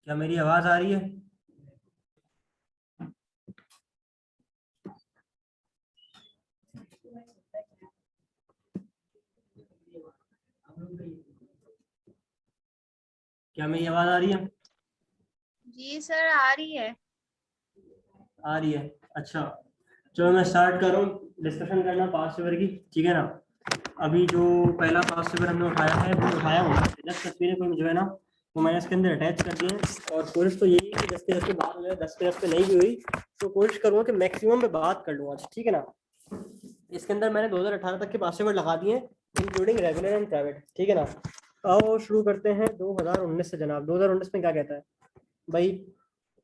क्या मेरी आवाज आ रही है? क्या मेरी आवाज आ रही है? जी सर आ रही है। आ रही है। अच्छा, चलो मैं स्टार्ट कर रहा हूँ डिस्कशन करना पास्ट पेपर की। ठीक है ना? अभी जो पहला पास्ट पेपर हमने उठाया है वो उठाया हुआ है, 10 तस्वीरें कोई जो है ना वो मैंने इसके अंदर अटैच कर दी है। और कोशिश तो यही है कि 10 के 10 पे बात हो जाए। 10 के 10 पे नहीं भी हुई तो कोशिश करूँगा कि मैक्सिमम पे बात कर लूँ आज। ठीक है ना? इसके अंदर मैंने 2018 तक के पास पेपर लगा दिए इंक्लूडिंग रेगुलर एंड प्राइवेट। ठीक है ना? अब शुरू करते हैं 2019 से। जनाब 2019 में क्या कहता है भाई?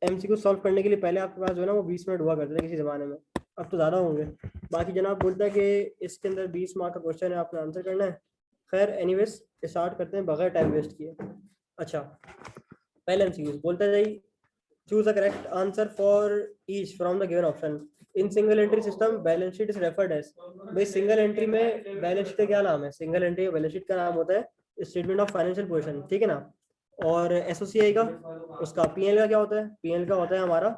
एमसीक्यू सॉल्व करने के लिए पहले आपके पास जो है ना वो 20 मिनट हुआ करते थे किसी ज़माने में, अब तो ज़्यादा होंगे। बाकी जनाब बोलता है कि इसके अंदर 20 मार्क का क्वेश्चन है, आपने आंसर करना है। खैर एनीवेज स्टार्ट करते हैं बगैर टाइम वेस्ट किए। अच्छा, पहले एमसीक्यू बोलता है choose the correct answer for each from the given option. In single entry system balance sheet is referred as. भाई सिंगल एंट्री में बैलेंस शीट का क्या नाम है? सिंगल एंट्री बैलेंस शीट का नाम होता है स्टेटमेंट ऑफ फाइनेंशियल पोजीशन। ठीक है ना? और एसओसीआई का, उसका पीएल का क्या होता है? पीएल का होता है हमारा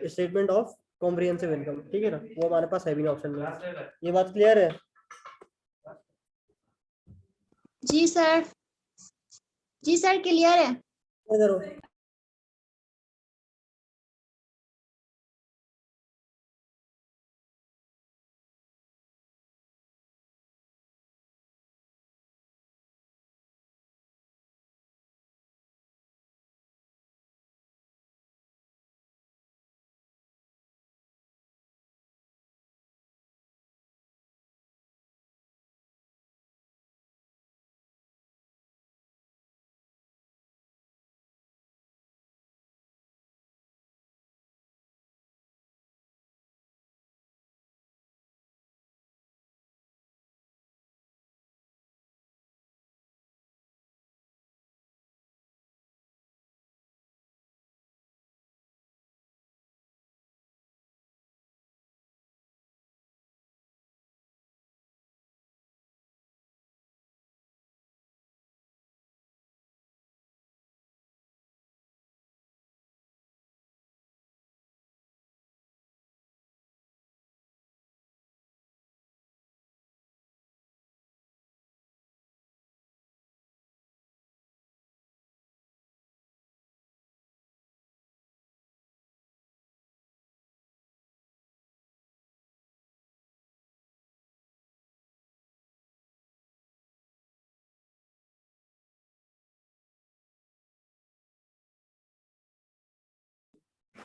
स्टेटमेंट ऑफ कॉम्प्रिहेंसिव इनकम। ठीक है ना? वो हमारे पास है भी नहीं ऑप्शन में। ये बात क्लियर है? जी सर। जी सर क्लियर है। करो।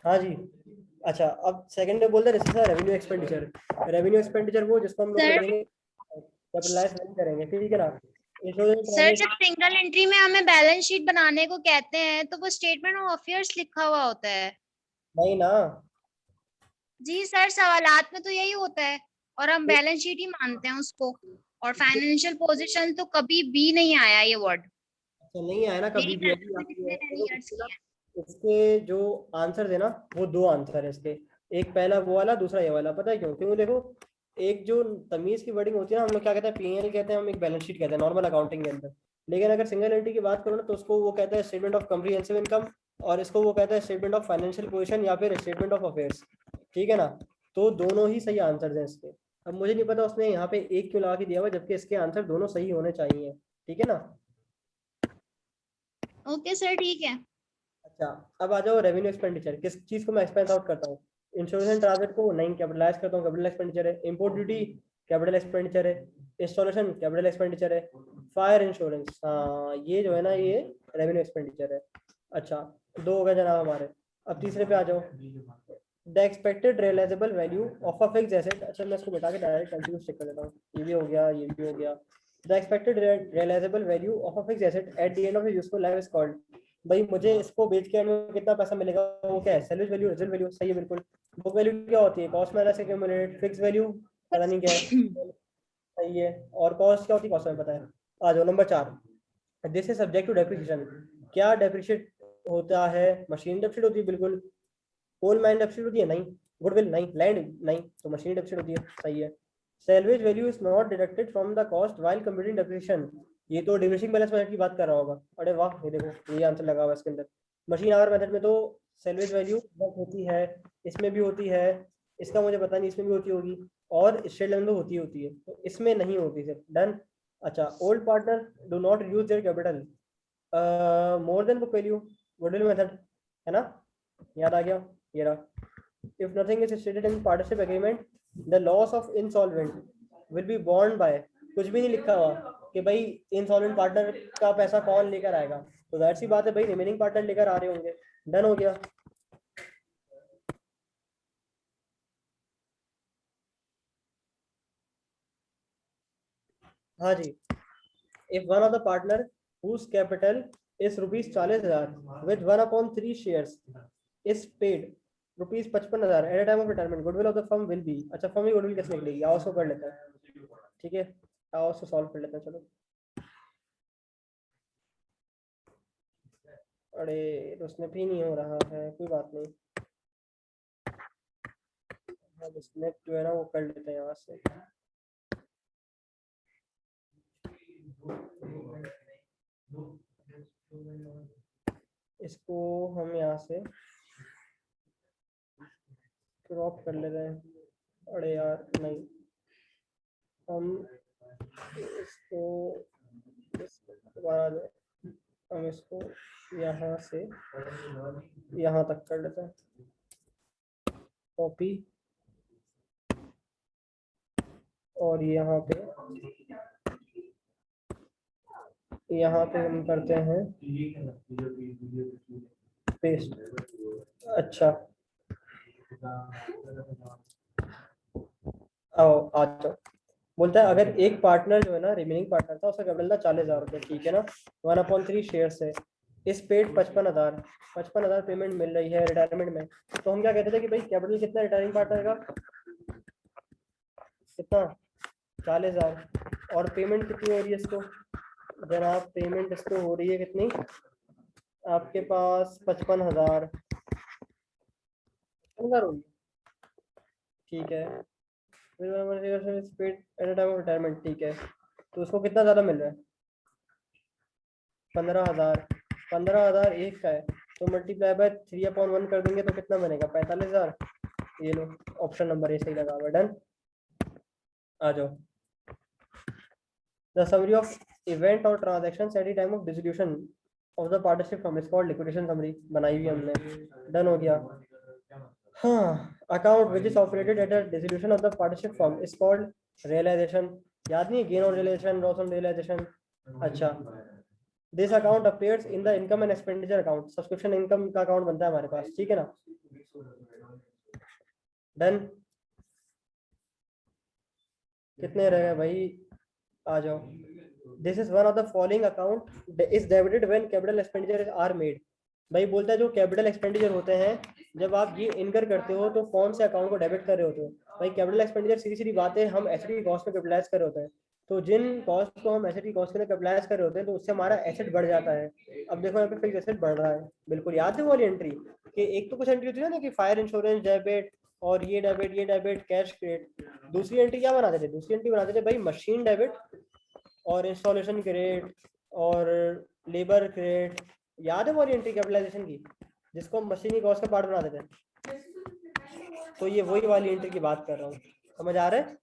हाँ जी। अच्छा, अब सेकंड में बोल रहे हैं रेवेन्यू एक्सपेंडिचर। रेवेन्यू एक्सपेंडिचर वो जिसको हम लोग क्या सर करेंगे, कैपिटलाइज नहीं करेंगे। ठीक है ना? इंश्योरेंस सर जब सिंगल एंट्री में हमें बैलेंस शीट बनाने को कहते हैं तो वो स्टेटमेंट ऑफ अफेयर्स लिखा हुआ होता है। नहीं ना। जी सर सवालात में तो यही होता है और हम बैलेंस शीट ही मानते हैं उसको। और फाइनेंशियल पोजीशन तो कभी भी नहीं आया ये वर्ड। अच्छा, नहीं आया ना कभी मेरी भी? अभी मैथ्स में आपकी है जितने मैंने देखो, ईयर्स इसके ना किए हैं। इसके जो आंसर है ना वो दो आंसर है इसके। एक पहला वो वाला, दूसरा ये वाला। पता है क्यों? क्योंकि देखो, एक जो तमीज की वर्डिंग होती है ना, हम लोग क्या कहते हैं, पीएल कहते हैं, हम एक बैलेंस शीट कहते हैं नॉर्मल अकाउंटिंग के अंदर। लेकिन अगर सिंगल एंट्री की बात करो ना तो उसको वो कहता है स्टेटमेंट ऑफ कम्प्रिहेंसिव इनकम, और इसको वो कहता है स्टेटमेंट ऑफ फाइनेंशियल पोजीशन या फिर स्टेटमेंट ऑफ अफेयर्स। ठीक है ना? तो दोनों ही सही आंसर हैं इसके। अब मुझे नहीं पता उसने यहाँ पे एक क्यों लगा के दिया हुआ, जबकि इसके आंसर दोनों सही होने चाहिए। ठीक है ना? ओके सर ठीक है। अच्छा, अब आ जाओ रेवेन्यू एक्सपेंडिचर। किस चीज को मैं एक्सपेंस आउट करता हूँ? इंश्योरेंस एंड ट्रांसपोर्ट को नहीं कैपिटलाइज करता हूँ, कैपिटल एक्सपेंडिचर है। इंपोर्ट ड्यूटी कैपिटल एक्सपेंडिचर है। इंस्टॉलेशन कैपिटल एक्सपेंडिचर है। फायर इंश्योरेंस, हाँ ये जो है ना ये रेवेन्यू एक्सपेंडिचर है। अच्छा, दो हो गए जनाब हमारे। अब तीसरे पे आ जाओ, the expected realisable value of a fixed asset. अच्छा, मैं इसको बैठा के डायरेक्ट कंटिन्यूस चेक कर लेता हूँ। ये भी हो गया, ये भी हो गया। The expected realisable value of a fixed asset at the end of useful life is called. भाई मुझे इसको बेच के हमें कितना पैसा मिलेगा, वो क्या है? Salary value, result value. सही है बिल्कुल। बुक वैल्यू क्या होती है? Cost minus accumulated. Fix value पता नहीं क्या है। सही है। और कॉस्ट क्या होती है? कॉस्ट में पता है। आ जाओ number 4, this is subject to depreciation. क्या डेप्रिशिएट होता है? मशीन डेप्रिशिएट होती है बिल्कुल। कोल माइन डेप्रिशिएट होती है? नहीं। गुडविल नहीं। लैंड नहीं। तो मशीन डेप्रिशिएट होती है। सही है। Salvage value is not deducted from the cost while computing depreciation. ये तो डिमिनिशिंग बैलेंस पॉइंट की बात कर रहा होगा। अरे वाह, ये देखो ये आंसर लगा हुआ है इसके अंदर। मशीन आवर मेथड में तो सैलवेज वैल्यू होती है, इसमें भी होती है, इसका मुझे पता नहीं, इसमें भी होती होगी, और स्ट्रेट लाइन में होती है, तो इसमें नहीं होती सिर्फ। डन। अच्छा, old partner do not use their capital more than book value, goodwill method है ना, याद आ गया ये रहा। If nothing is stated in partnership agreement the loss of insolvent will be borne by, कुछ भी नहीं लिखा हुआ कि भाई इंसॉल्वेंट पार्टनर का पैसा कौन लेकर आएगा, तो जाहिर सी बात है भाई रिमेनिंग पार्टनर लेकर आ रहे होंगे। डन हो गया। हाँ जी, if one of the partner whose capital is rupees 40,000 with 1/3 shares is paid rupees 55,000 at a time of retirement, goodwill of the firm will be, अच्छा फर्म की गुडविल कैसे निकलेगी, आओ उसको कर लेते हैं, ठीक है, आओ उसको सॉल्व कर लेते हैं। चलो, अरे तो उसमें भी नहीं हो रहा है, कोई बात नहीं, अब इसमें जो है ना वो कर लेते हैं यहाँ से। इसको हम यहाँ से क्रॉप कर लेते हैं, अरे यार नहीं, हम इसको दोबारा हम इसको यहाँ से यहाँ तक कर लेते हैं, कॉपी, और यहाँ पे हम करते हैं पेस्ट। अच्छा, आओ आ जाओ। बोलता है अगर एक पार्टनर जो है ना, रिमेनिंग पार्टनर था, उसका कैपिटल था 40,000 रुपये, ठीक है ना, 1/3 शेयर है, इस पेड 55,000 पेमेंट मिल रही है रिटायरमेंट में, तो हम क्या कहते थे कि भाई कैपिटल कितना रिटायरिंग पार्टनर का, कितना 40,000, और पेमेंट कितनी हो रही है इसको, जनाब पेमेंट इसको हो रही है कितनी, आपके पास 55,000 हो रही है, ठीक है, रिटायरमेंट, ठीक है, तो उसको कितना ज़्यादा मिल रहा है, 15,000, 15,000 एक का है, तो मल्टीप्लाई बाय 3/1 कर देंगे तो कितना बनेगा, 45,000, ये लो ऑप्शन नंबर ए सही लगा हुआ। डन, आ जाओ। द समरी ऑफ इवेंट और transactions at the time of dissolution of the partnership firm is called liquidation summary, बनाई हुई हमने। डन हो गया। हाँ, account which is operated at the dissolution of the partnership firm is called realisation, याद नहीं, gain on realisation, loss on realisation. अच्छा, this account appears in the income and expenditure account, subscription income का account बनता है हमारे पास, ठीक है ना। डन, कितने रह गए भाई, आ जाओ। This is one of the following account is debited when capital expenditure are made, भाई बोलता है जो कैपिटल एक्सपेंडिचर होते हैं जब आप ये इनकर करते हो तो कौन से अकाउंट को डेबिट कर रहे होते हो, भाई कैपिटल एक्सपेंडिचर सीधी सीधी बात है, हम एसेट की कॉस्ट में कैपिटलाइज कर रहे होते हैं, तो जिन कॉस्ट को हम एसेट की कॉस्ट के लिए कैपिटलाइज कर रहे होते हैं तो उससे हमारा एसेट बढ़ जाता है। अब देखो यहाँ पे फिक्स एसेट बढ़ रहा है, बिल्कुल याद है वाली एंट्री, कि एक तो कुछ एंट्री होती है ना कि फायर इंश्योरेंस डेबिट, और ये डेबिट कैश क्रेडिट, दूसरी एंट्री क्या बनाते थे, दूसरी एंट्री बनाते थे भाई मशीन डेबिट और इंस्टॉलेशन क्रेडिट और लेबर क्रेडिट, याद है वाली एंट्री कैपिटलाइजेशन की, जिसको हम मशीन की कॉस्ट का पार्ट बना देते हैं, तो ये वही वाली एंट्री की बात कर रहा हूँ, समझ आ रहा है।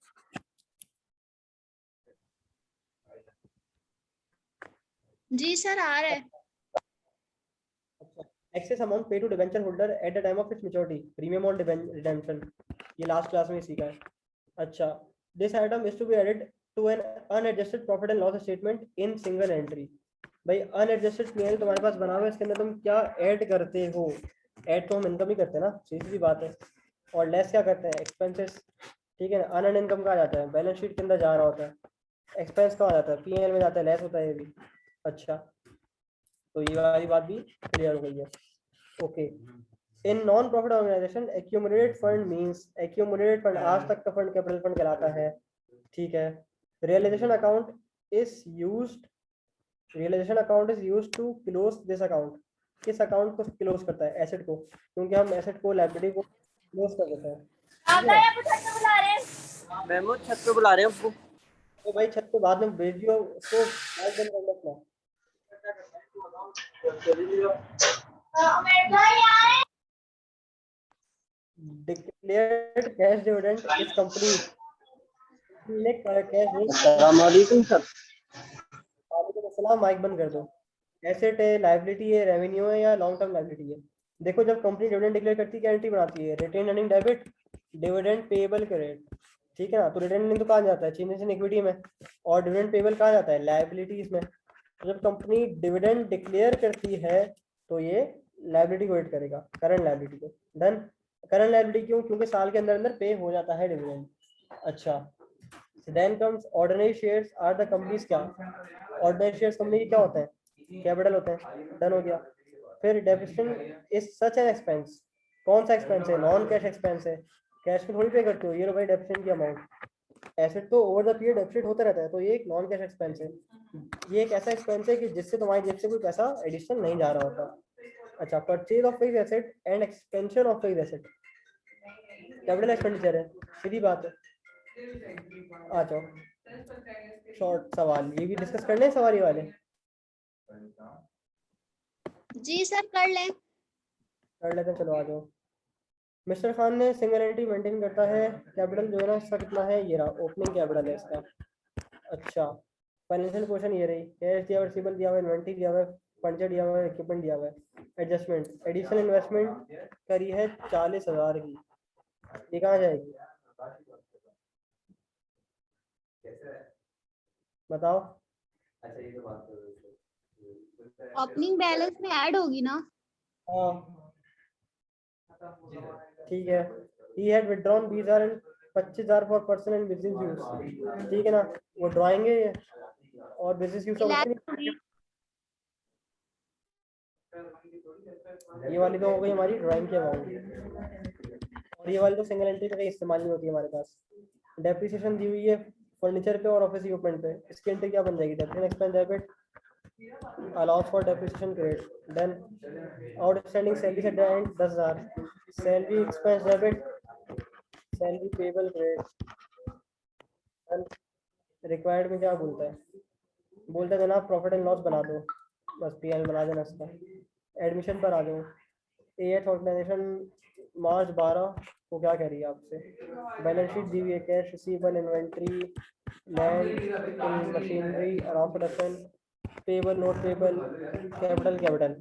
जी सर आ रहा है। Excess amount pay to debenture holder at the time of its maturity, premium on redemption, ये लास्ट क्लास में सीखा है। अच्छा, this item is to be added to an unadjusted profit and loss statement in single entry, भाई unadjusted PL तुम्हारे पास बना हुआ है, इसके अंदर तुम क्या ऐड करते हो, ऐड तो हम इनकम ही करते हैं ना, सीधी सी बात है, और लेस क्या करते हैं, एक्सपेंसेस, ठीक है ना, अनअर्न्ड इनकम का आ जाता है, बैलेंस शीट के अंदर जा रहा होता है, एक्सपेंस का आ जाता है, पीएल में जाता है, लेस होता है ये भी। अच्छा, तो ये वाली बात भी क्लियर हो गई है। Okay, in non profit organisation accumulated fund means, accumulated fund आज तक का फंड कैपिटल फंड कहलाता है, ठीक है। Realisation account is used, realisation account is used to close this account, किस अकाउंट को क्लोज करता है, एसेट को, क्योंकि हम एसेट को लायबिलिटी को क्लोज कर देते हैं। महमूद छत पे बुला रहे हैं, तो भाई छत पे बाद में भेज दियो उसको, बंद कर मत ना। Declared cash dividend is company cash अस्सलाम वालेकुम सर। माइक बंद कर दो। एसेट है, लायबिलिटी है, रेवेन्यू है या लॉन्ग टर्म लायबिलिटी है? देखो जब कंपनी डिविडेंड डिक्लेयर करती है क्या एंट्री बनाती है? Retained earning debit, dividend payable credit, ठीक है ना। तो रिटेन अर्निंग तो कहाँ जाता है? चेंजेस इन इक्विटी में, और डिविडेंड पेएबल कहाँ जाता है? लायबिलिटीज में। तो जब कंपनी डिविडेंड डिक्लेयर करती है तो ये लायबिलिटी को वेट करेगा, करंट लायबिलिटी को। डन। करंट लायबिलिटी क्यों? क्योंकि साल के अंदर अंदर पे हो जाता है डिविडेंड। अच्छा, then comes ordinary shares are the companies क्या? ऑर्डिनरी शेयर्स कंपनी के क्या होते हैं? कैपिटल होते हैं। डन हो गया। फिर depreciation is such an expense. कौन सा एक्सपेंस है? नॉन कैश एक्सपेंस है, कैश में थोड़ी पे करते हो। ये लो भाई डेप्रिसिएशन की अमाउंट। एसेट तो ओवर द पीरियड डेप्रिसिएट होता रहता है, तो ये एक नॉन कैश एक्सपेंस है। ये एक ऐसा एक्सपेंस है कि जिससे तुम्हारी जेब से कोई पैसा एडिशनल नहीं जा रहा होता। अच्छा, purchase of fixed asset and expansion of fixed asset capital expenditure है, सीधी बात है। आ जाओ शॉर्ट सवाल, ये भी डिस्कस करने हैं सवाल ये वाले। जी सर कर लें। कर लेते हैं, चलो आ जाओ। मिस्टर खान ने सिंगल एंट्री मेंटेन करता है, कैपिटल जो है ना इसका कितना है? ये रहा, ओपनिंग कैपिटल है इसका। अच्छा, फाइनेंशियल पोजीशन ये रही, कैश दिया हुआ, रिसीवेबल दिया हुआ, इन्वेंटरी दिया हुआ, फर्नीचर दिया हुआ, इक्विपमेंट दिया हुआ है। एडजस्टमेंट, एडिशनल इन्वेस्टमेंट करी है 40,000 की, ये कहाँ जाएगी बताओ? ओपनिंग बैलेंस में ऐड होगी ना? हाँ ठीक है। he had withdrawn 20,000 and 25,000 for personal and business use, ठीक है ना। वो ड्राइंग है और बिजनेस यूज का रिलैक्स होगी। ये वाली तो हो गई हमारी ड्राइंग की अमाउंट, और ये वाली तो सिंगल एंट्री पे कहीं इस्तेमाल नहीं होती हमारे पास। डेप्रिसिएशन दी हुई है फर्नीचर पे और ऑफिस इक्विपमेंट पे, इसकी एंट्री क्या बन जाएगी? Depreciation expense debit, allowance for depreciation credit. Then outstanding salary at the end 10,000, salary expense debit, salary payable credit. Required में क्या बोलता है? बोलते हैं जनाब प्रॉफिट एंड लॉस बना दो, बस पीएल बना देना इसका। एडमिशन पर आ जाओ। एएथ ऑर्गेनाइजेशन मार्च 12 को क्या कह रही है आपसे? बैलेंस शीट दी हुई है, cash receivable, inventory, land, machinery, around production, payable, note payable, capital.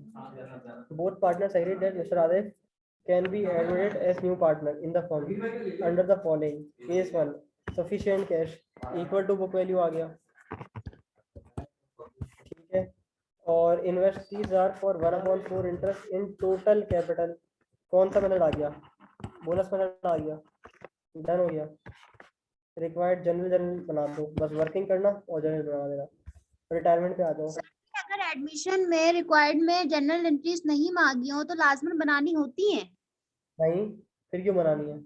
Both partners agreed that mister Aditya can be admitted as new partner in the firm under the following. Case 1, sufficient cash equal to book value आ गया, ठीक है। और invest 30,000 for 1/4 interest in total capital, कौन सा method आ गया? Bonus method आ गया। डन हो गया। रिक्वायर्ड जनरल बना दो, बस वर्किंग करना और जनरल बना देना। रिटायरमेंट पे आ जाओ। अगर एडमिशन में रिक्वायर्ड में जनरल एंट्रीज नहीं मांगी हो तो लाजमन बनानी होती है? नहीं, फिर क्यों बनानी है?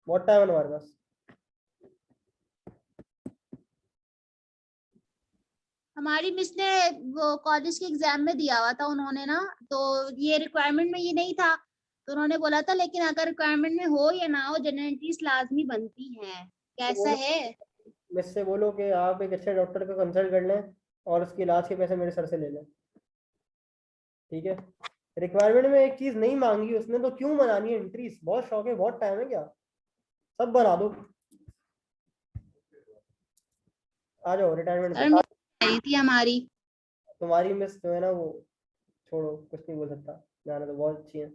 बहुत टाइम है हमारे पास। हमारी मिस ने वो कॉलेज के एग्जाम में दिया हुआ था उन्होंने ना, तो ये रिक्वायरमेंट में ये नहीं था, तो उन्होंने बोला था लेकिन अगर रिक्वायरमेंट में हो या ना हो जनरल एंट्रीज लाजमी बनती हैं। कैसा है? मुझसे बोलो कि आप एक अच्छे डॉक्टर का कंसल्ट कर लें और उसके इलाज के पैसे मेरे सर से ले लें, ठीक है। रिक्वायरमेंट में एक चीज नहीं मांगी उसने तो क्यों बनानी है एंट्रीज? बहुत शौक है, बहुत टाइम है क्या? सब बना दो, आ जाओ रिटायरमेंट पे। आई थी हमारी। तुम्हारी मिस जो है ना वो छोड़ो, कुछ नहीं बोल सकता, जाना तो बहुत अच्छी है।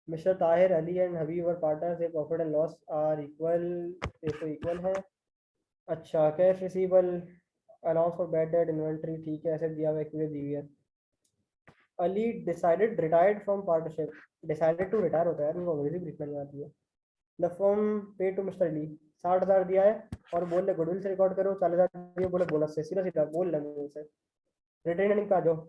मिस्टर ताहिर अली एंड हबीब और partners a profit and loss are equal, ratio equal है। अच्छा, cash receivable, allowance for bad debt, inventory, ठीक है, एसेट दिया हुआ, इक्विटी दी हुई है। Ali decided retired from partnership, decided to retire होता है, उनको अंग्रेजी लिखना नहीं आती है। The firm pay to mister Ali 60,000 दिया है और बोल रहे गुडविल से रिकॉर्ड करो, 40,000 दिए, बोले बोनस से, सीधा सीधा बोल रहे से। रिटेन अर्निंग पे आ जाओ।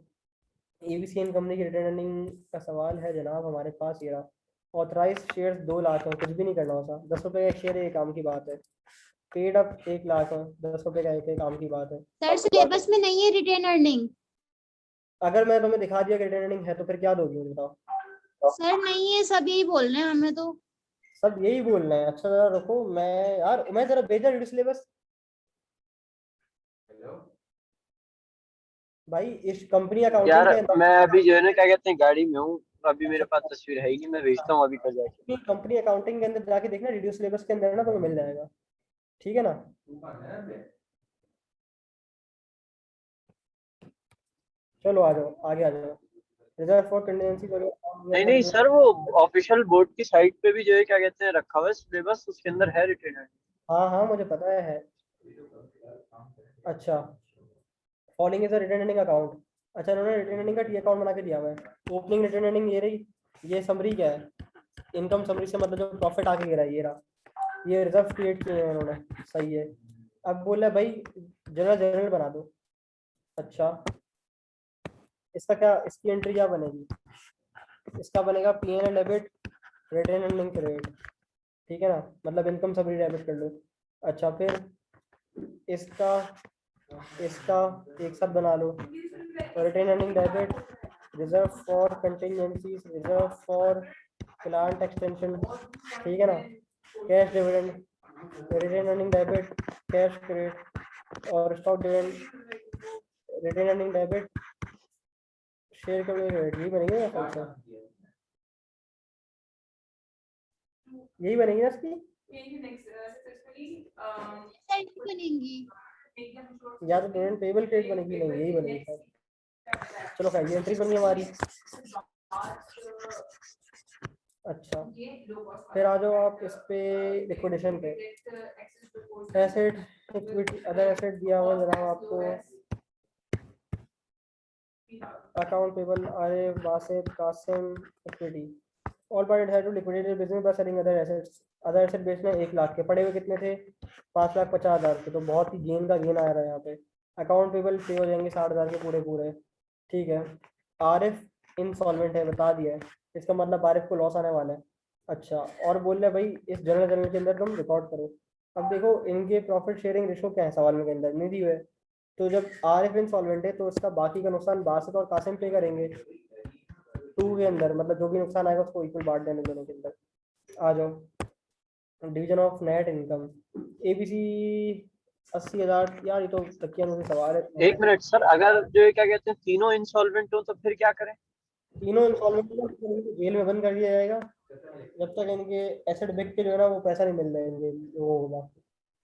एबीसीएन कंपनी की रिटेन अर्निंग का सवाल है जनाब हमारे पास, ये रहा। ऑथराइज शेयर्स 2 लाख है, कुछ भी नहीं करना होता, 10 रुपये का एक शेयर, एक काम की बात है। पेड अप 1 लाख है, 10 रुपये का एक काम की बात है। सर सिलेबस में नहीं है रिटेन अर्निंग। अगर मैं तुम्हें दिखा दिया कि रिटेन अर्निंग है तो फिर क्या दोगे बताओ? सर नहीं है, सब यही बोल रहे हैं हमें तो। सब यही बोल रहे हैं? अच्छा जरा रुको, मैं यार मैं जरा भेजा सिलेबस भाई, इस कंपनी अकाउंटिंग यार के मैं अभी जो है ना क्या कहते हैं गाड़ी में हूँ, अभी मेरे पास तस्वीर है ही नहीं, मैं भेजता हूँ अभी कर जाके। कंपनी अकाउंटिंग के अंदर जाके देखना, रिड्यूस सिलेबस के अंदर ना तुम्हें मिल जाएगा, ठीक है ना। चलो आ जाओ, आगे आ जाओ। रिजर्व फॉर कंटिजेंसी नहीं नहीं सर, वो ऑफिशियल बोर्ड की साइट पे भी जो है क्या कहते हैं रखा हुआ है सिलेबस, उसके अंदर है रिटेन। हाँ हाँ मुझे पता है। अच्छा, following is a return ending account. अच्छा, इन्होंने रिटर्न एंडिंग का टी अकाउंट बना के दिया हुआ है। ओपनिंग रिटर्न एंडिंग ये रही, ये समरी क्या है, इनकम समरी से मतलब जो प्रॉफिट आके गिरा है ये रहा। ये रिजर्व क्रिएट किए हैं उन्होंने, सही है। अब बोला भाई जनरल जनरल बना दो। अच्छा, इसका क्या, इसकी एंट्री क्या बनेगी, इसका बनेगा P N debit, return ending credit, ठीक है ना, मतलब इनकम समरी डेबिट कर लो। अच्छा, फिर इसका इसका एक साथ बना लो, रिटेन एंडिंग debit, reserve for contingencies, reserve for plant extension, ठीक है ना, कैश डिविडेंड, रिटेन एंडिंग डेबिट, कैश क्रेडिट, और स्टॉक डिविडेंड, रिटेन एंडिंग डेबिट, शेयर कैपिटल क्रेडिट। यही बनेगी ना फंक्शन, यही बनेगी ना इसकी, एंट्री बनेंगी। या तो पेमेंट पेबल क्रेडिट बनेगी, नहीं यही बनेगी शायद। चलो खैर, ये एंट्री बन गई हमारी। अच्छा, फिर आ जाओ आप इस पे लिक्विडेशन पे। एसेट इक्विटी अदर एसेट दिया हुआ जनाब आपको, अकाउंट पेबल आरे Wasif Qasim equity, all parties have to liquidate business by selling other assets. Other asset बेचने 1 लाख के, पड़े हुए कितने थे, 5,50,000 के, तो बहुत ही गेन का गेन आ रहा है यहाँ पे। अकाउंट पेबल पे हो जाएंगे 60,000 के पूरे पूरे, ठीक है। आरिफ इंसॉल्वेंट है, बता दिया है, इसका मतलब आरिफ को लॉस आने वाला है। अच्छा, और बोल रहे भाई इस जर्नल जर्नल के अंदर तुम रिकॉर्ड करो। अब देखो इनके प्रॉफिट शेयरिंग रेशो क्या है सवाल में के अंदर नहीं दी हुए, तो जब आरिफ इंसॉल्वेंट है तो उसका बाकी का नुकसान बासित और कासिम पे करेंगे 2 के अंदर, मतलब जो भी नुकसान आएगा उसको इक्वल बांट देने दोनों के अंदर। आ जाओ, division of net income, ABC 80,000। यार ये तो तकिया मुझे सवाल है। एक मिनट सर, अगर जो है क्या कहते हैं तीनों इंसॉल्वेंट हो तो फिर क्या करें? तीनों इंस्टॉलमेंट जेल में बंद कर दिया जाएगा जब तक इनके एसेट बिक के जो है ना वो पैसा नहीं मिल रहा है इनके, वो होगा।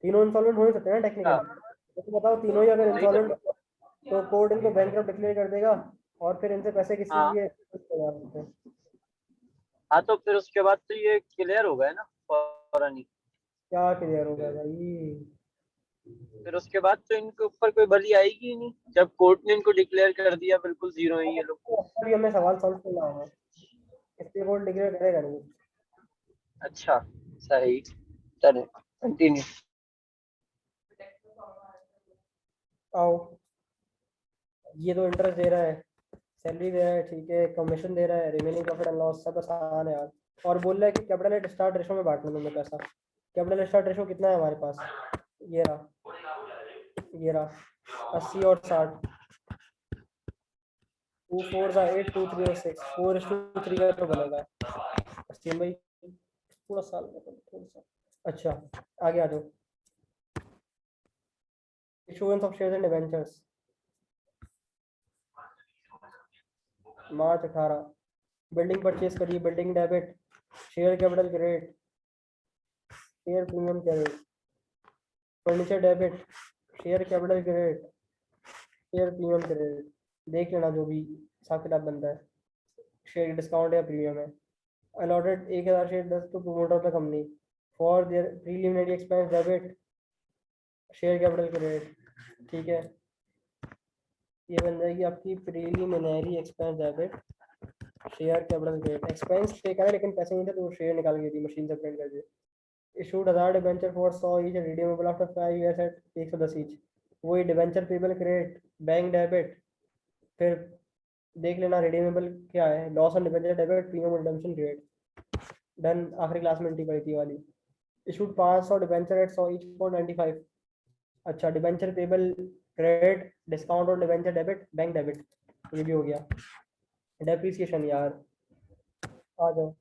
तीनों इंस्टॉलमेंट हो नहीं सकते ना टेक्निकली, तो बताओ तीनों ही अगर वही तो। इंस्टॉलमेंट तो कोर्ट इनको बैंकरप्ट डिक्लेयर कर देगा और फिर इनसे पैसे किस चीज हाँ के। हाँ, तो फिर उसके बाद तो ये क्लियर हो गया ना फौरन ही। क्या क्लियर होगा भाई, फिर उसके बाद तो इनके ऊपर कोई बली आएगी ही नहीं, जब कोर्ट ने इनको डिक्लेयर कर दिया बिल्कुल जीरो है ये लोग। अभी हमें सवाल सॉल्व करना होगा, इसलिए कोर्ट डिक्लेयर करेगा नहीं। अच्छा सही, चले कंटिन्यू। आओ, ये तो इंटरेस्ट दे रहा है, सैलरी दे रहा है, ठीक है, कमीशन दे रहा है, रिमेनिंग प्रॉफिट एंड लॉस, सब आसान है यार। और बोल रहा है कि कैपिटल एट स्टार्ट रेशो में बांटना तुम्हें पैसा। कैपिटल स्टार्ट रेशो कितना है हमारे पास, ये रहा, ये रहा 80 और 60, 2 4 8 2 3 और 6, 4:3 का तो बनेगा। अस्सीम भाई थोड़ा सा थोड़ा सा। अच्छा, आगे आ जाओ, issuance of shares and debentures, March 18। Building purchase करिए, building debit, share capital credit, share premium credit, furniture debit, share capital credit, share premium credit. देख लेना जो भी हिसाब किताब बनता है, शेयर डिस्काउंट या प्रीमियम है। Allotted 1,000 share 10 to promoter of the company for their preliminary expense debit, share capital credit, ठीक है। ये बन जाएगी आपकी preliminary expense debit, share capital credit. Expense पे करा लेकिन पैसे नहीं थे तो शेयर निकाल के दी, मशीन से प्रिंट कर दिए। Issued 1,000 debenture for 100 each, redeemable after 5 years at 110 each. वही debenture payable credit, bank debit, फिर देख लेना रिडीमेबल क्या है, loss on debenture debit, premium redemption credit. Done, आखिरी क्लास में एंट्री करी थी वाली। Issued 500 debenture at 100 each for 95। अच्छा, डिबेंचर पेबल क्रेडिट, डिस्काउंट और डिबेंचर डेबिट, बैंक डेबिट, ये भी हो गया। डेप्रिसिएशन यार, आ जाओ,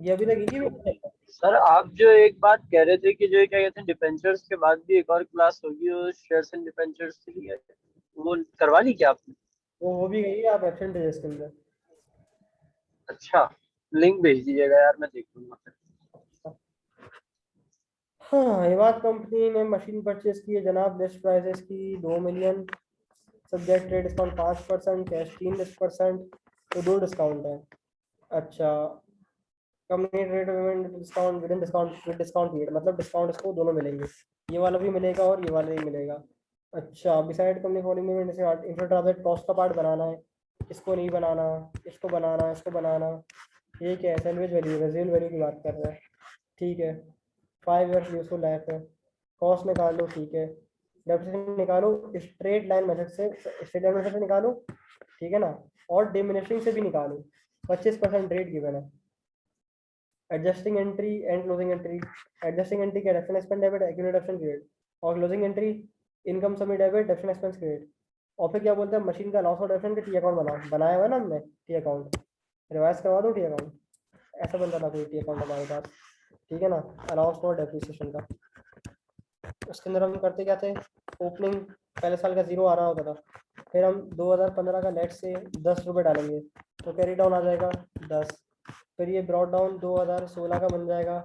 ये अभी तक ये भी सर आप जो एक बात कह रहे थे कि जो है क्या कहते हैं डिपेंचर्स के बाद भी एक और क्लास होगी और शेयर्स एंड डिपेंचर्स के लिए, वो करवा ली क्या आपने? वो हो भी गई है, आप एब्सेंट है इसके अंदर। अच्छा, लिंक भेज दीजिएगा यार, मैं देख लूंगा। हाँ, हिमात कंपनी ने मशीन परचेज की है जनाब, लिस्ट प्राइसेस की 2 million, subject rate discount 5%, cash 3%, तो 2 डिस्काउंट है। अच्छा, company rate payment discount with discount period, मतलब डिस्काउंट इसको दोनों मिलेंगे, ये वाला भी मिलेगा और ये वाला भी मिलेगा। अच्छा, beside company following payment infrastructure cost का पार्ट बनाना है, इसको नहीं बनाना, इसको बनाना, इसको बनाना, ये क्या है, सैलवेज वैल्यू, रेजिडुअल वैल्यू की बात कर रहे हैं, ठीक है। 5 ईयर्स यूजफुल लाइफ है, कॉस्ट निकाल लो, ठीक है। डेप्रिसिएशन निकालो स्ट्रेट लाइन मेथड से, स्ट्रेट लाइन मेथड से निकालो, ठीक है ना, और डिमिनिशिंग से भी निकालो। 25% रेट गिवन है। Adjusting entry and closing entry, adjusting entry क्या, depreciation expense debit, accumulated depreciation credit, और closing entry income summary debit, depreciation expense credit. और फिर क्या बोलते हैं, मशीन का लॉस और डेप्शन के टी अकाउंट बनाओ, बनाया हुआ ना हमने टी अकाउंट, रिवाइज करवा दो टी अकाउंट, ऐसा बनता था कोई टी अकाउंट हमारे पास, ठीक है ना, अलाउंस फॉर डेप्रिसिएशन का। उसके अंदर हम करते क्या थे, ओपनिंग पहले साल का 0 आ रहा होता था, फिर हम 2015 का लेट से 10 रुपये डालेंगे तो कैरी डाउन आ जाएगा 10, फिर ये ब्रॉड डाउन 2016 का बन जाएगा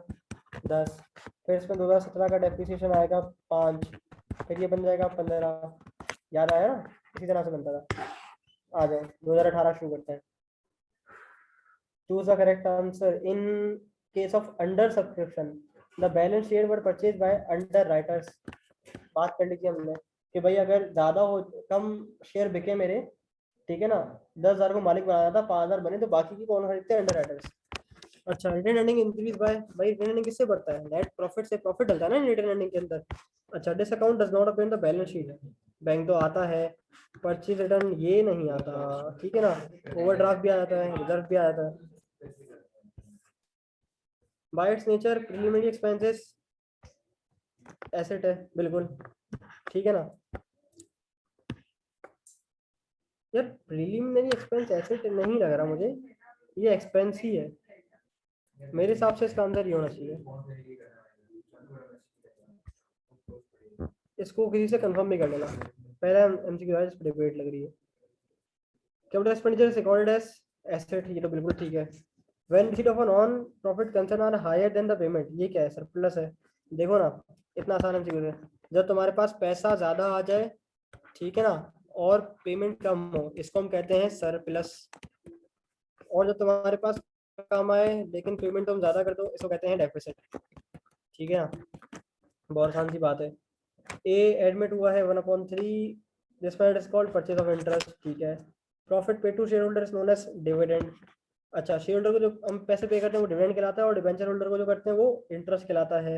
10, फिर इसमें 2017 का डेप्रिसिएशन आएगा 5, फिर ये बन जाएगा 15, याद आया ना, इसी तरह से बनता था। आ जाओ 2018 शुरू करते हैं। Choose the correct answer. In case of under subscription the balance share were purchase by under writers. बात कर लीजिए हमने कि भाई अगर ज्यादा हो, कम शेयर बिके मेरे, ठीक है ना, 10,000 को मालिक बनाना था, 5,000 बने, तो बाकी की कौन खरीदते हैं, अंडर राइटर्स। अच्छा, रिटेन अर्निंग इंक्रीज बाय, भाई रिटेन अर्निंग किससे बढ़ता है, नेट प्रॉफिट से, प्रॉफिट डलता है ना रिटेन अर्निंग के अंदर। अच्छा, this account does not appear in the balance sheet, bank तो आता है, परचेज रिटर्न ये नहीं आता, ठीक है ना, ओवरड्राफ्ट भी आ जाता है, रिजर्व भी आ जाता है। Bye its nature preliminary expenses asset है, बिल्कुल ठीक है ना। यार प्रीलिमिनरी एक्सपेंस एसेट नहीं लग रहा मुझे, ये एक्सपेंस ही है मेरे हिसाब से, इसका आंसर ये होना चाहिए। इसको किसी से कंफर्म भी कर लेना, पहला एमसीक्यू है, इस पर डिबेट लग रही है। Capital expenditure recorded as asset, ये तो बिल्कुल ठीक है। When receipt of a non profit concern are higher than the payment, ये क्या है, सरप्लस है। देखो ना, इतना आसान एमसीक्यू है, जब तुम्हारे पास पैसा ज्यादा आ जाए, ठीक है ना, और पेमेंट कम हो, इसको हम कहते हैं सरप्लस। और जब तुम्हारे पास कम आए लेकिन पेमेंट तुम ज्यादा कर दो, इसको कहते हैं डेफिसिट, ठीक है ना, बहुत आसान सी बात है। ए एडमिट हुआ है 1/3, this point is called purchase of interest, ठीक है। Profit pay to share holder is known as dividend. अच्छा, शेयर होल्डर को जो हम पैसे पे करते हैं वो डिविडेंड कहलाता है, और डिबेंचर होल्डर को जो करते हैं वो इंटरेस्ट कहलाता है।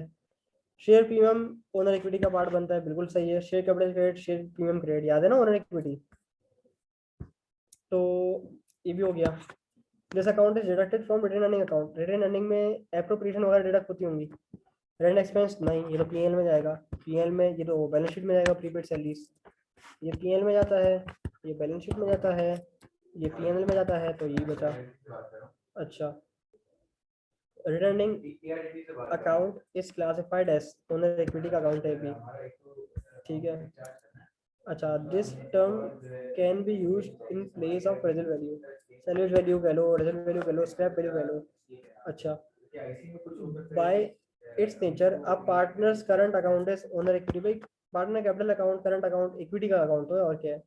शेयर प्रीमियम ओनर इक्विटी का पार्ट बनता है, बिल्कुल सही है। Share capital credit, share premium credit, याद है ना ओनर इक्विटी, तो ये भी हो गया। This account is deducted from retain earning account, retain earning में एप्रोप्रिएशन वगैरह डिडक्ट होती होंगी। रेंट एक्सपेंस नहीं, ये तो पीएल में जाएगा, पीएल में, ये तो बैलेंस शीट में जाएगा, प्रीपेड सैलरीज, ये पीएल में जाता है, ये बैलेंस शीट में जाता है, ये पीएनएल में जाता है, तो ये बचा। अच्छा, returning account is classified as owner equity का अकाउंट है भी, ठीक है। अच्छा, this term can be used in place of present value, salaries value कह लो, रिजल्ट वैल्यू कह लो, स्क्रैप वैल्यू कह लो। अच्छा, by its nature a partner's current account is owner equity, भाई partner capital account, current account equity का account है, और क्या है,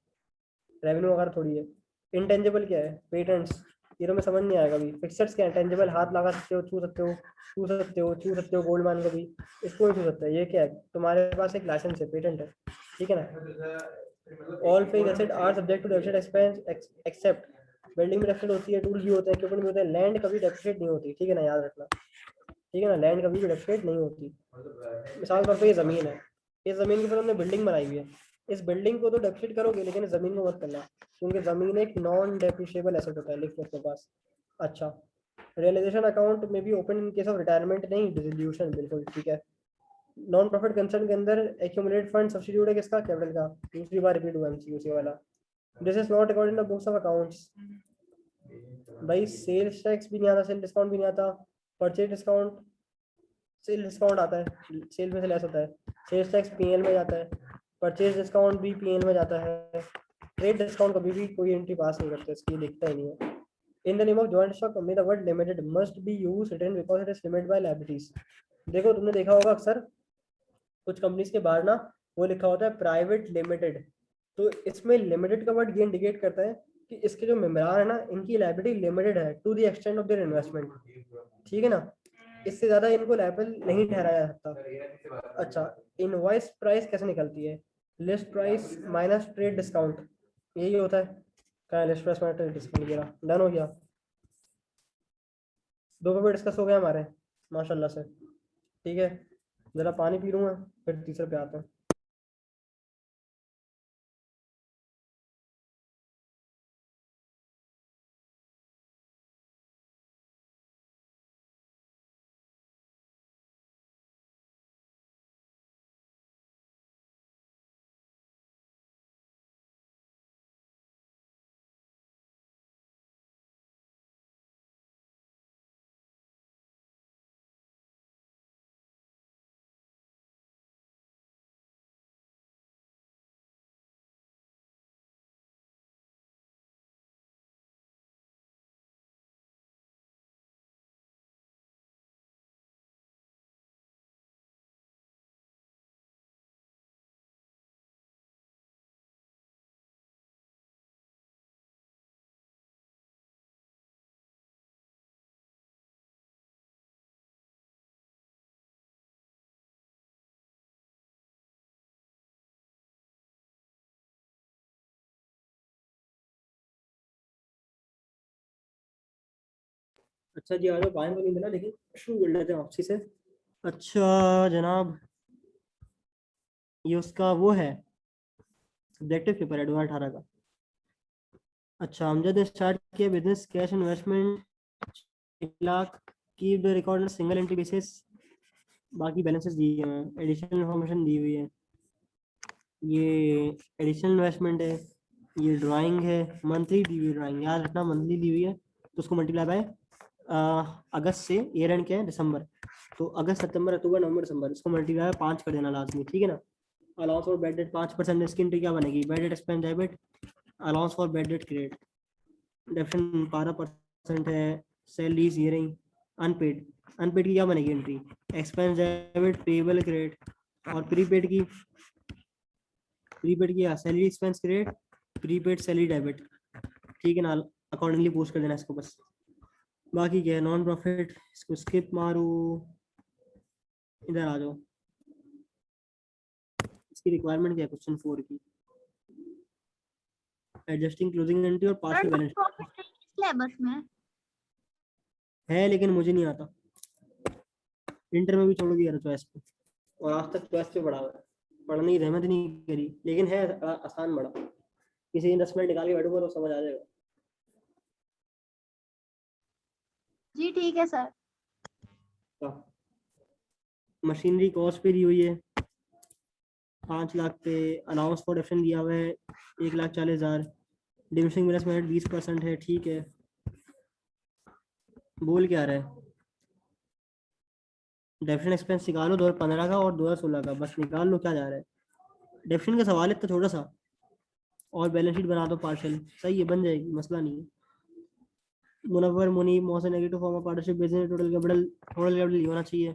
रेवेन्यू वगैरह थोड़ी है। इंटेंजिबल क्या है, पेटेंट्स, ये तो मैं समझ नहीं आएगा अभी। फिक्सर्स क्या है, टेंजिबल, हाथ लगा सकते हो, छू सकते हो, छू सकते हो, छू सकते हो, गोल्ड मान को भी, इसको भी छू सकते हैं। ये क्या है, तुम्हारे पास एक लाइसेंस है, पेटेंट है, ठीक है ना। All fixed asset are subject to depreciate expense except, building में डेप्रिसिएट होती है, टूल भी होते हैं, इक्विपमेंट भी होते हैं, लैंड कभी डेप्रिसिएट नहीं होती, ठीक है ना, याद रखना, ठीक है ना, लैंड कभी भी डेप्रिसिएट नहीं होती। मिसाल तौर पर ये ज़मीन है, इस ज़मीन के ऊपर हमने बिल्डिंग बनाई हुई है, इस बिल्डिंग को तो डेप्रिसिएट करोगे, लेकिन इस ज़मीन को मत करना, क्योंकि ज़मीन एक नॉन डेप्रिशिएबल एसेट होता है, लिख लो अपने पास। अच्छा, रियलाइजेशन अकाउंट में भी open in case of retirement, नहीं डिसोल्यूशन, बिल्कुल ठीक है। नॉन प्रॉफिट कंसर्न के अंदर एक्यूमुलेट फंड सब्स्टिट्यूट है किसका, कैपिटल का, दूसरी बार रिपीट हुआ एमसीक्यू वाला। This is not according the books of accounts, भाई सेल्स टैक्स भी नहीं आता, सेल डिस्काउंट भी नहीं आता, परचेज डिस्काउंट, सेल डिस्काउंट आता है, सेल में से लेस होता है, सेल्स टैक्स पीएल में जाता है, परचेज डिस्काउंट भी पीएल में जाता है, ट्रेड डिस्काउंट कभी भी कोई एंट्री पास नहीं करते, इसकी दिखता ही नहीं है। In the name of joint stock company the word limited must be used written because it is limited by liabilities. देखो तुमने देखा होगा अक्सर कुछ कंपनीज के बाहर ना वो लिखा होता है प्राइवेट लिमिटेड, तो इसमें लिमिटेड का वर्ड ये इंडिकेट करता है कि इसके जो मेम्बरान है ना इनकी लायबिलिटी लिमिटेड है to the extent of their investment, ठीक है ना, इससे ज्यादा इनको लायबल नहीं ठहराया जा सकता। अच्छा, इनवॉइस प्राइस कैसे निकलती है? List price minus trade discount, यही होता है। कहाँ list price minus trade discount, वगैरह डन हो गया। 2 पेपर डिस्कस हो गए हमारे माशाल्लाह से, ठीक है। जरा पानी पी लूँगा फिर तीसरे पे आते हैं। अच्छा जी, आ जाओ, पानी तो नहीं मिला लेकिन शुरू कर लेते हैं वापसी से। अच्छा जनाब, ये उसका वो है सब्जेक्टिव पेपर है 2018 का। अच्छा, अमजद ने स्टार्ट किया business cash investment 1 lakh, keep the record single entry basis, बाकी बैलेंसेस दिए हुए हैं, एडिशनल इन्फॉर्मेशन दी हुई है, ये एडिशनल इन्वेस्टमेंट है, ये ड्राइंग है, मंथली दी हुई ड्राइंग, याद रखना मंथली दी हुई है तो उसको मल्टीप्लाई बाय अगस्त से, ईयर एंड क्या है दिसंबर, तो अगस्त सितंबर अक्टूबर नवंबर दिसंबर, इसको मल्टीप्लाई 5 कर देना लाजमी, ठीक है ना। अलाउंस फॉर बैड डेट 5%, इसकी एंट्री क्या बनेगी? Bad debt expense debit, allowance for bad date credit, definition 12% है, सैलरीज ये रही, अनपेड, अनपेड की क्या बनेगी entry? Expense debit, payable credit, और प्रीपेड की, प्रीपेड की salary expense credit, prepaid salary debit, ठीक है ना, अकॉर्डिंगली पोस्ट कर देना इसको बस। बाकी क्या है, नॉन प्रॉफिट, इसको स्किप मारो, इधर आ जाओ, इसकी रिक्वायरमेंट क्या है क्वेश्चन 4 की? एडजस्टिंग क्लोजिंग एंट्री और पार्शियल बैलेंस सिलेबस में है, लेकिन मुझे नहीं आता, इंटर में भी छोड़ दिया था चॉइस पे, और आज तक चॉइस पे पढ़ा हुआ है, पढ़ने की रहमत नहीं करी, लेकिन है आसान बड़ा, किसी दिन 10 मिनट निकाल के बैठूंगा तो समझ आ जाएगा। जी ठीक है सर। मशीनरी कॉस्ट पे दी हुई है 5 लाख पे, अलाउंस फॉर डिफरेंट दिया हुआ है 1,40,000, डिमिनिशिंग इन्वेस्टमेंट 20% है, ठीक है। बोल क्या रहा है? डेफिनेट एक्सपेंस निकालो 2015 का और 2016 का, बस निकाल लो, क्या जा रहा है। डेफिनेट का सवाल है तो थोड़ा सा, और बैलेंस शीट बना दो पार्शियल, सही है, बन जाएगी, मसला नहीं है। Munawwar Muneeb Mohsin negative form of partnership business, total capital ये होना चाहिए,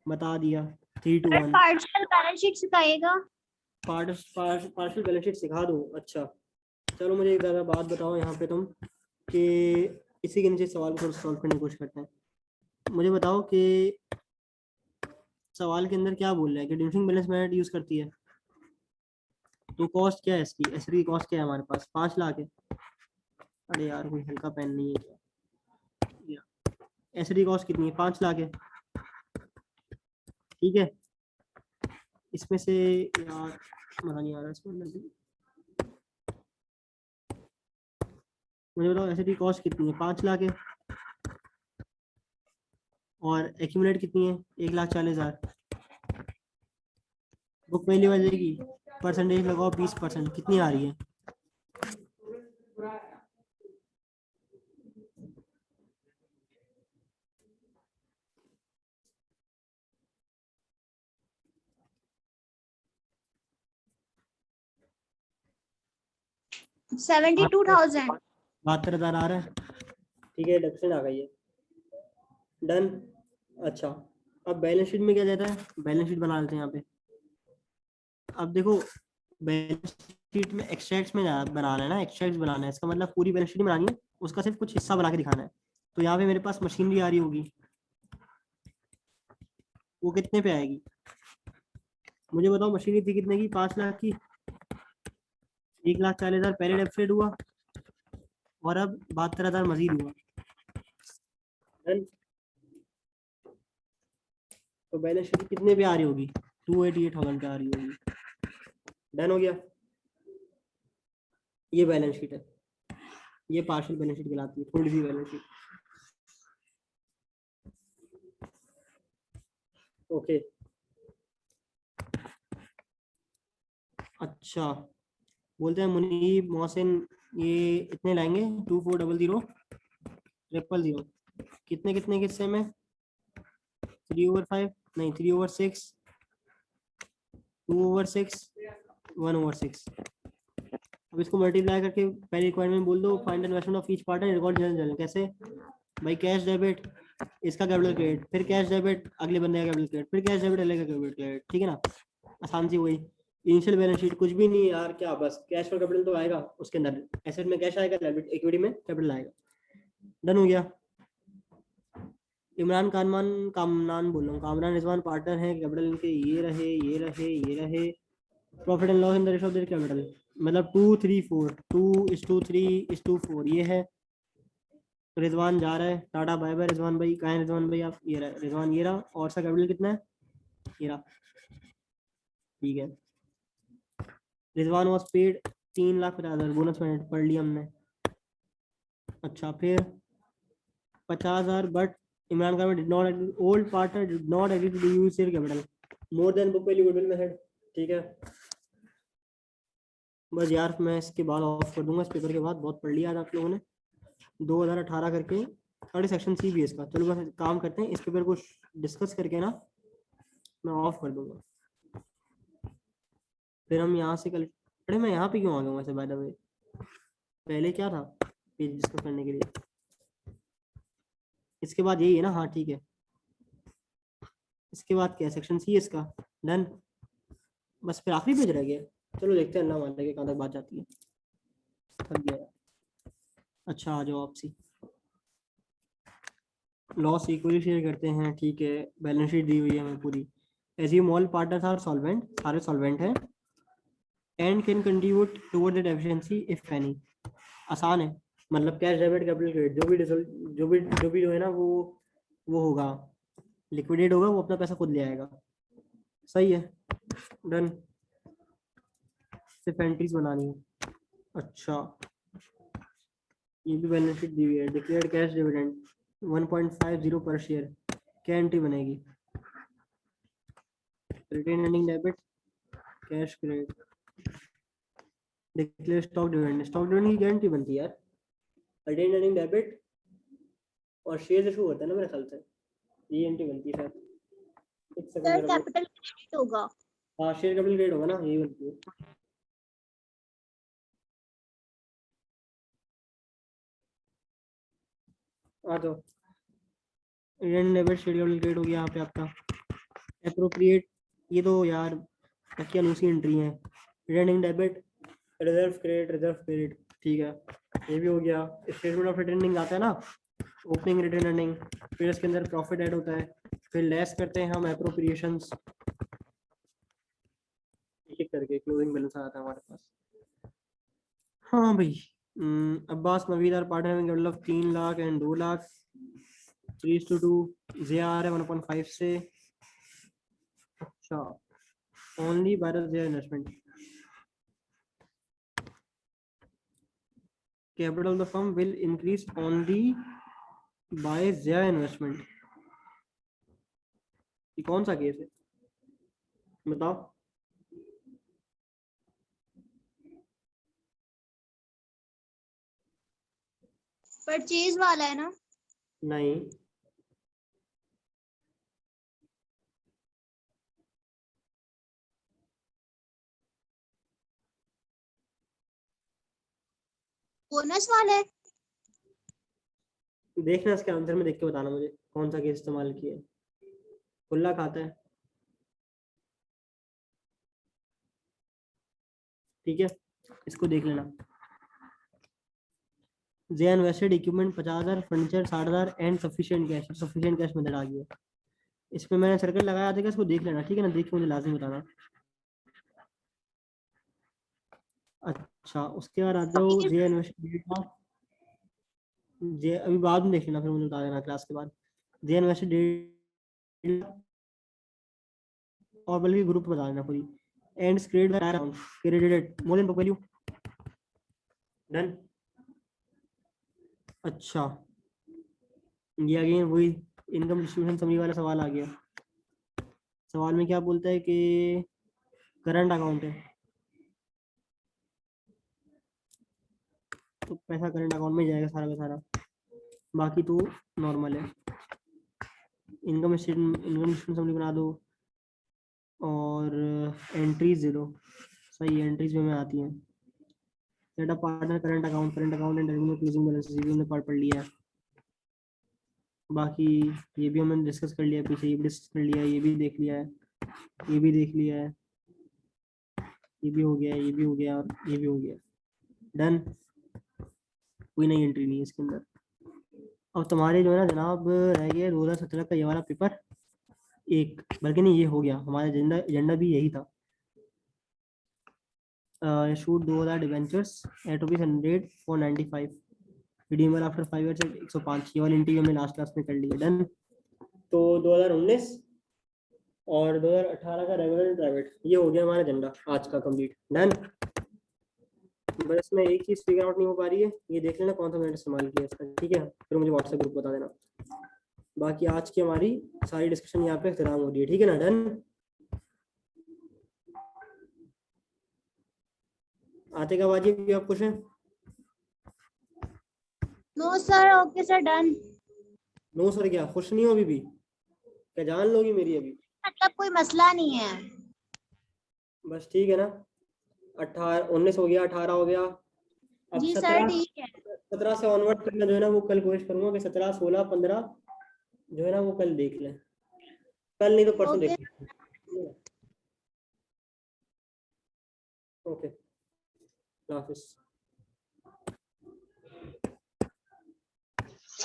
बता दिया 3 to 1। पार्शियल बैलेंस शीट सिखाइएगा। पार्शियल बैलेंस शीट सिखा दो, अच्छा चलो मुझे एक ज़्यादा बात बताओ यहाँ पे तुम, कि इसी के नीचे सवाल को सॉल्व करने की कोशिश करते हैं। मुझे बताओ कि सवाल के अंदर क्या बोल रहा है कि डिमिनिशिंग बैलेंस मेथड यूज करती है, तो कॉस्ट क्या है इसकी, एसडी की कॉस्ट क्या है हमारे पास? 5 लाख है। अरे यार कोई हल्का पेन नहीं है क्या? एसडी कॉस्ट कितनी है? 5 लाख है, ठीक है। इसमें से यार मजा नहीं आ रहा इसमें, मुझे बताओ एसडी कॉस्ट कितनी है? 5 लाख है, और एक्यूमुलेट कितनी है? 1,40,000। बुक वैल्यू आ जाएगी, परसेंटेज लगाओ 20%, कितनी आ रही है? $72,000। 72,000 आ रहा है, ठीक है, डेप्रिसिएशन आ गई है, डन। अच्छा, अब बैलेंस शीट में क्या देता है, बैलेंस शीट बना लेते हैं यहाँ पे। अब देखो बैलेंस शीट में एक्सट्रैक्ट्स में बनाना है ना, एक्सट्रैक्ट्स बनाना है, इसका मतलब पूरी बैलेंस शीट नहीं बनानी है, उसका सिर्फ कुछ हिस्सा बना के दिखाना है। तो यहाँ पे मेरे पास मशीनरी आ रही होगी, वो कितने पे आएगी मुझे बताओ। मशीनरी थी कितने की, 5 लाख की, 1,40,000 पहले डेप्रिसिएट हुआ और अब 72,000 मजीद हुआ। डन। तो बैलेंस शीट कितने पे आ रही होगी, 288,000 पे आ रही होगी। डन हो गया, ये बैलेंस शीट है, ये पार्शियल बैलेंस शीट कहलाती है, थोड़ी सी बैलेंस शीट। ओके, अच्छा, बोलते हैं मुनीब मोहसिन ये इतने लाएंगे, 24000000, कितने कितने के हिस्से में, 3/5 नहीं 3/6, 2/6, 1/6। अब इसको मल्टीप्लाई करके पहले रिक्वायरमेंट बोल दो, find investment of each partner record general. कैसे भाई, कैश डेबिट इसका कैपिटल क्रेडिट, फिर कैश डेबिट अगले बंदे का कैपिटल क्रेडिट, फिर कैश डेबिट अगले का कैपिटल क्रेडिट, ठीक है ना, आसान सी वही। इनिशियल बैलेंस शीट कुछ भी नहीं यार, क्या बस कैश और कैपिटल तो आएगा, उसके अंदर एसेट में कैश आएगा, इक्विटी में कैपिटल आएगा। डन हो गया। इमरान कामरान बोल रहा हूँ, कामरान रिजवान पार्टनर है, कैपिटल इनके ये रहे ये रहे ये रहे, profit and loss in the ratio of their capital, मतलब 2:3:4, 2:3:4 ये है। रिजवान जा रहा है, टाटा बाय बाय रिजवान भाई, कहाँ है रिजवान भाई आप, ये रहा रिजवान, ये रहा, और सा कैपिटल कितना है, ये रहा, ठीक है। रिजवान वॉज पेड 3,50,000 बोनस पढ़ लिया हमने। अच्छा, फिर 50,000 but Imran Khan did not, old partner did not agree to use share capital more than book value goodwill method, ठीक है। बस यार मैं इसके बाद ऑफ कर दूंगा, इस पेपर के बाद बहुत पढ़ लिया आज आप लोगों ने, 2018 करके थर्ड सेक्शन सी भी है इसका। चलो बस काम करते हैं, इस पेपर को डिस्कस करके ना मैं ऑफ कर दूंगा, फिर हम यहाँ से कल। अरे मैं यहाँ पे क्यों आ गया वैसे, बाय द वे पहले क्या था पेज डिस्कस करने के लिए, इसके बाद यही है ना, हाँ ठीक है। इसके बाद क्या सेक्शन सी है इसका, डन। बस फिर आखिरी पेज रह गया, चलो देखते हैं अल्लाह मानने के कहाँ तक बात जाती है, थक गया। अच्छा आ जाओ आपसी, लॉस इक्वली शेयर करते हैं, ठीक है। बैलेंस शीट दी हुई है हमें पूरी, assume all partners are solvent, सारे सॉल्वेंट हैं, and can contribute toward the efficiency if any. आसान है, मतलब कैश डेबिट कैपिटल क्रेडिट जो भी रिजल्ट जो भी जो है ना वो होगा, लिक्विडेट होगा, वो अपना पैसा खुद ले आएगा, सही है। डन, सिर्फ एंट्रीज बनानी है। अच्छा, ये भी बैलेंस शीट दी हुई है, डिक्लेयर्ड कैश डिविडेंड 1.50 पर शेयर, क्या एंट्री बनेगी, retain earning debit, cash credit, declare stock dividend, stock dividend की गारंटी बनती है यार, रिटेन अर्निंग डेबिट और शेयर इशू होता है ना मेरे ख्याल से, ये एंट्री बनती है शायद, एक सेकंड सर मेरे को, कैपिटल क्रेडिट होगा। हाँ शेयर कैपिटल क्रेडिट होगा ना, यही बनती है। आ जाओ, retain debit share capital credit हो गया यहाँ पे आपका, एप्रोप्रिएट, ये तो यार क्या लूसी एंट्री है, रिटेनिंग डेबिट, रिजर्व क्रेडिट, ठीक है, ये भी हो गया। स्टेटमेंट ऑफ रिटर्निंग आता है ना, ओपनिंग रिटर्न अर्निंग, फिर इसके अंदर प्रॉफिट ऐड होता है, फिर लेस करते हैं हम एप्रोप्रिएशंस, एक करके क्लोजिंग बैलेंस आता है हमारे पास। हाँ भाई, Abbas Naveed are partner having capital of 3 lakh and 2 lakh, 3:2, J आ रहा है 1.5 से। अच्छा, only by the J investment, capital of the firm will increase only by their investment। ये कौन सा केस है बताओ, परचेज वाला है ना। नहीं बोनस वाला है। देखना इसके आंसर में देख के बताना मुझे कौन सा केस इस्तेमाल किया है। खुला खाता है, ठीक है, इसको देख लेना। J invested equipment 50,000, furniture 60,000 and sufficient cash. Sufficient cash method आ गया, इसमें मैंने सर्कल लगाया था, इसको देख लेना, ठीक है ना, देख के मुझे लाजमी बताना। अच्छा, उसके बाद आ जाओ जे इन्वेस्टेड, जे अभी बाद में देख लेना, फिर मुझे बता देना क्लास के बाद। जे इन्वेस्टेड और बल्कि ग्रुप बता देना पूरी। And credit credited more than book value. Done. अच्छा, ये अगेन वही इनकम डिस्ट्रीब्यूशन समरी वाला सवाल आ गया। सवाल में क्या बोलता है कि करंट अकाउंट है, तो पैसा करंट अकाउंट में जाएगा सारा का सारा, बाकी तो नॉर्मल है। इनकम स्टेटमेंट समरी बना दो और एंट्रीज दे दो, सही एंट्रीज में आती हैं। Set up partner current account and revenue closing balance, ये भी हमने पढ़ लिया है। बाकी ये भी हमने डिस्कस कर लिया पीछे, ये भी डिस्कस कर लिया है, ये भी देख लिया है, ये भी देख लिया है, ये भी हो गया, ये भी हो गया और ये भी हो गया। डन, कोई नई एंट्री नहीं है इसके अंदर। अब तुम्हारे जो है ना जनाब रह गया 2017 का ये वाला पेपर एक, बल्कि नहीं ये हो गया, हमारा एजेंडा भी यही था। Shoot 2000 debentures at ₹100 for 95, redeemer after 5 years at 105। ये वाली इंटरव्यू हमने लास्ट क्लास में कर ली है। डन। तो 2019 और 2018 का रेगुलर प्राइवेट, ये हो गया हमारा एजेंडा आज का कंप्लीट। डन। बस इसमें एक चीज फिगर आउट नहीं हो पा रही है, ये देख लेना कौन सा मैंने इस्तेमाल किया इसका, ठीक है, फिर मुझे व्हाट्सएप ग्रुप बता देना। बाकी आज की हमारी सारी डिस्कशन यहाँ पे खत्म हो रही है, ठीक है ना। डन। आते का बाजी भी आप खुश हैं? No sir, okay sir, done. No sir क्या, खुश नहीं हो अभी भी? क्या जान लोगी मेरी अभी? मतलब कोई मसला नहीं है। बस ठीक है ना। 18 19 हो गया, 18 हो गया, अब जी सर, 17 ठीक है। 17 से ऑनवर्ड तक मैं जो है ना वो कल कोशिश करूंगा कि 17 16 15 जो है ना वो कल देख लें, कल नहीं तो परसों ओके। देख लें। ओके, हाफिज।